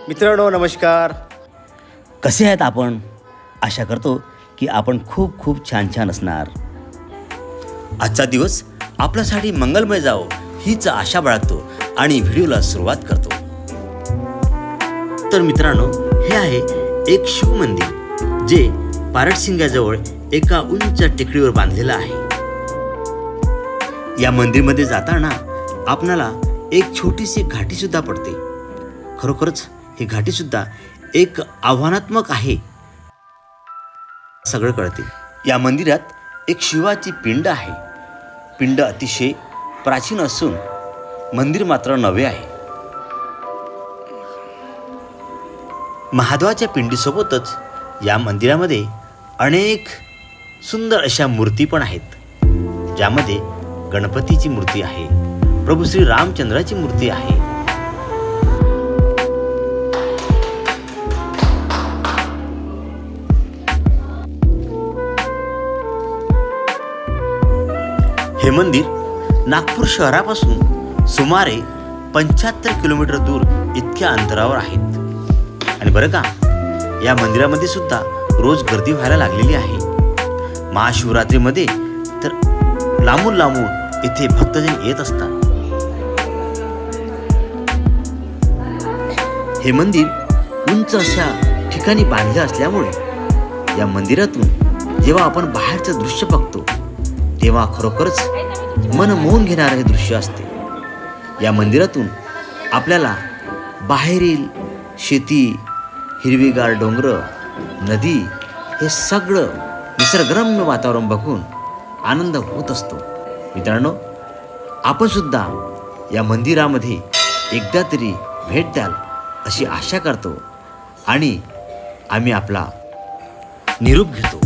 मित्रांनो नमस्कार. कसे आहेत आपण? आशा करतो की आपण खूप खूप छान छान असणार. आजचा दिवस आपल्यासाठी मंगलमय जावो हीच आशा बाळगतो आणि व्हिडिओला सुरुवात करतो. तर मित्रांनो, हे आहे एक शिव मंदिर जे पारडसिंगाजवळ एका उंच टेकडीवर बांधलेलं आहे. या मंदिरमध्ये जाताना आपणाला एक छोटीशी घाटी सुद्धा पडते. खरोखरच ही घाटी सुद्धा एक आव्हानात्मक आहे सगळं कळते. या मंदिरात एक शिवाची पिंड आहे. पिंड अतिशय प्राचीन असून मंदिर मात्र नवे आहे. महादेवाच्या पिंडीसोबतच या मंदिरामध्ये अनेक सुंदर अशा मूर्ती पण आहेत, ज्यामध्ये गणपतीची मूर्ती आहे, प्रभू श्री रामचंद्राची मूर्ती आहे. हे मंदिर नागपूर शहरापासून सुमारे 75 किलोमीटर दूर इतक्या अंतरावर आहेत. आणि बरं का, या मंदिरामध्ये सुद्धा रोज गर्दी व्हायला लागलेली आहे. महाशिवरात्रीमध्ये तर लांबून लांबून इथे भक्तजन येत असतात. हे मंदिर उंच अशा ठिकाणी बांधले असल्यामुळे या मंदिरातून जेव्हा आपण बाहेरचं दृश्य बघतो तेव्हा खरोखरच मन मोहून घेणारे हे दृश्य असते. या मंदिरातून आपल्याला बाहेरील शेती, हिरवीगार डोंगर, नदी हे सगळं निसर्गरम्य वातावरण बघून आनंद होत असतो. मित्रांनो, आपण सुद्धा या मंदिरामध्ये एकदा तरी भेट द्याल अशी आशा करतो आणि आम्ही आपला निरोप घेतो.